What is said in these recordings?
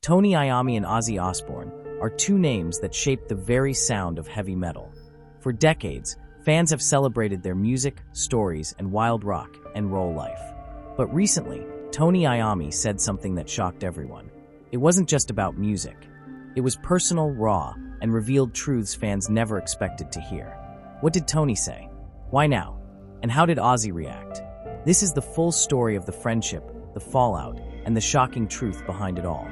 Tony Iommi and Ozzy Osbourne are two names that shaped the very sound of heavy metal. For decades, fans have celebrated their music, stories, and wild rock and roll life. But recently, Tony Iommi said something that shocked everyone. It wasn't just about music. It was personal, raw, and revealed truths fans never expected to hear. What did Tony say? Why now? And how did Ozzy react? This is the full story of the friendship, the fallout, and the shocking truth behind it all.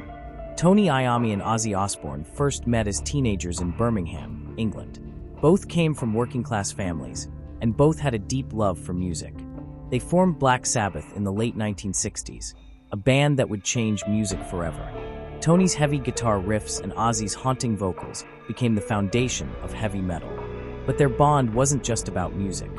Tony Iommi and Ozzy Osbourne first met as teenagers in Birmingham, England. Both came from working-class families, and both had a deep love for music. They formed Black Sabbath in the late 1960s, a band that would change music forever. Tony's heavy guitar riffs and Ozzy's haunting vocals became the foundation of heavy metal. But their bond wasn't just about music.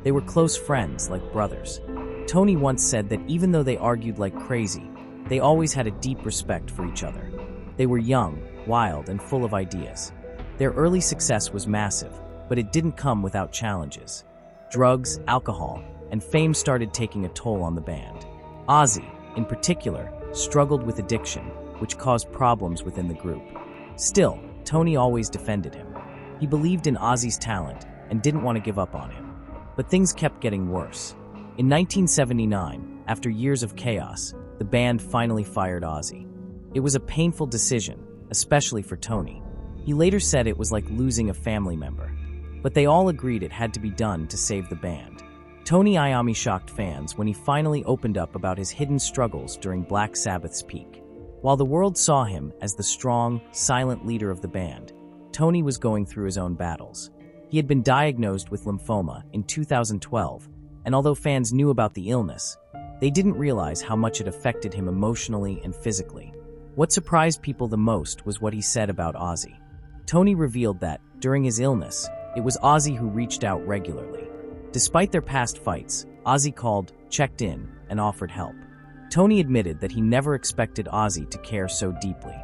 They were close friends, like brothers. Tony once said that even though they argued like crazy, they always had a deep respect for each other. They were young, wild, and full of ideas. Their early success was massive, but it didn't come without challenges. Drugs, alcohol, and fame started taking a toll on the band. Ozzy, in particular, struggled with addiction, which caused problems within the group. Still, Tony always defended him. He believed in Ozzy's talent and didn't want to give up on him. But things kept getting worse. In 1979, after years of chaos, the band finally fired Ozzy. It was a painful decision, especially for Tony. He later said it was like losing a family member. But they all agreed it had to be done to save the band. Tony Iommi shocked fans when he finally opened up about his hidden struggles during Black Sabbath's peak. While the world saw him as the strong, silent leader of the band, Tony was going through his own battles. He had been diagnosed with lymphoma in 2012, and although fans knew about the illness, they didn't realize how much it affected him emotionally and physically. What surprised people the most was what he said about Ozzy. Tony revealed that, during his illness, it was Ozzy who reached out regularly. Despite their past fights, Ozzy called, checked in, and offered help. Tony admitted that he never expected Ozzy to care so deeply.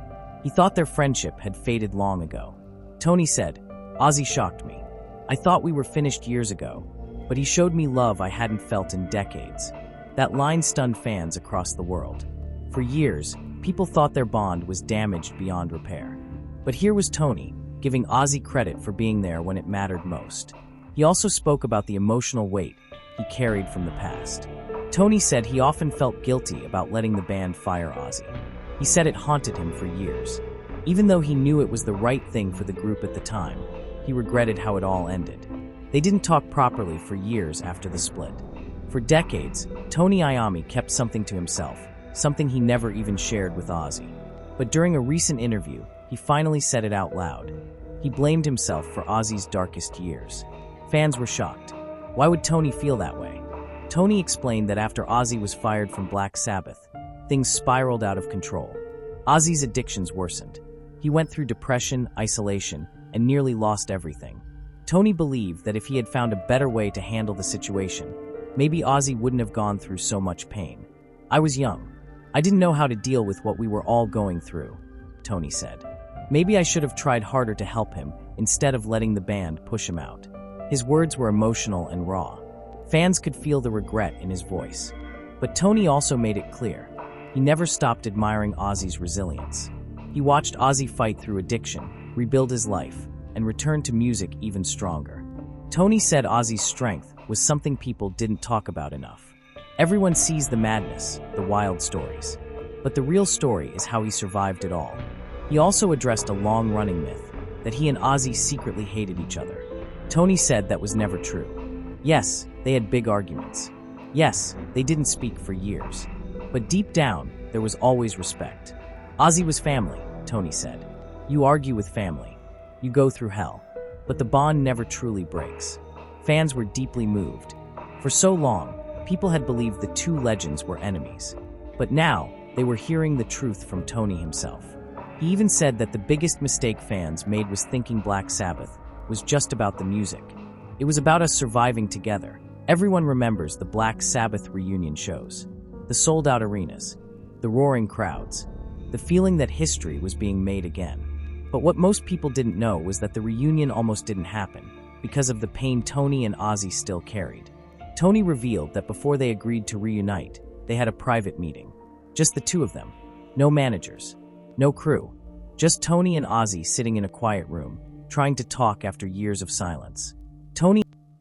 He thought their friendship had faded long ago. Tony said, "Ozzy shocked me. I thought we were finished years ago, but he showed me love I hadn't felt in decades." That line stunned fans across the world. For years, people thought their bond was damaged beyond repair. But here was Tony, giving Ozzy credit for being there when it mattered most. He also spoke about the emotional weight he carried from the past. Tony said he often felt guilty about letting the band fire Ozzy. He said it haunted him for years. Even though he knew it was the right thing for the group at the time, he regretted how it all ended. They didn't talk properly for years after the split. For decades, Tony Iommi kept something to himself, something he never even shared with Ozzy. But during a recent interview, he finally said it out loud. He blamed himself for Ozzy's darkest years. Fans were shocked. Why would Tony feel that way? Tony explained that after Ozzy was fired from Black Sabbath, things spiraled out of control. Ozzy's addictions worsened. He went through depression, isolation, and nearly lost everything. Tony believed that if he had found a better way to handle the situation, maybe Ozzy wouldn't have gone through so much pain. "I was young. I didn't know how to deal with what we were all going through," Tony said. "Maybe I should have tried harder to help him instead of letting the band push him out." His words were emotional and raw. Fans could feel the regret in his voice. But Tony also made it clear. He never stopped admiring Ozzy's resilience. He watched Ozzy fight through addiction, rebuild his life, and return to music even stronger. Tony said Ozzy's strength was something people didn't talk about enough. Everyone sees the madness, the wild stories. But the real story is how he survived it all. He also addressed a long-running myth, that he and Ozzy secretly hated each other. Tony said that was never true. Yes, they had big arguments. Yes, they didn't speak for years. But deep down, there was always respect. Ozzy was family, Tony said. You argue with family. You go through hell. But the bond never truly breaks. Fans were deeply moved. For so long, people had believed the two legends were enemies. But now, they were hearing the truth from Tony himself. He even said that the biggest mistake fans made was thinking Black Sabbath was just about the music. It was about us surviving together. Everyone remembers the Black Sabbath reunion shows, the sold-out arenas, the roaring crowds, the feeling that history was being made again. But what most people didn't know was that the reunion almost didn't happen because of the pain Tony and Ozzy still carried. Tony revealed that before they agreed to reunite, they had a private meeting. Just the two of them. No managers. No crew, just Tony and Ozzy sitting in a quiet room, trying to talk after years of silence. Tony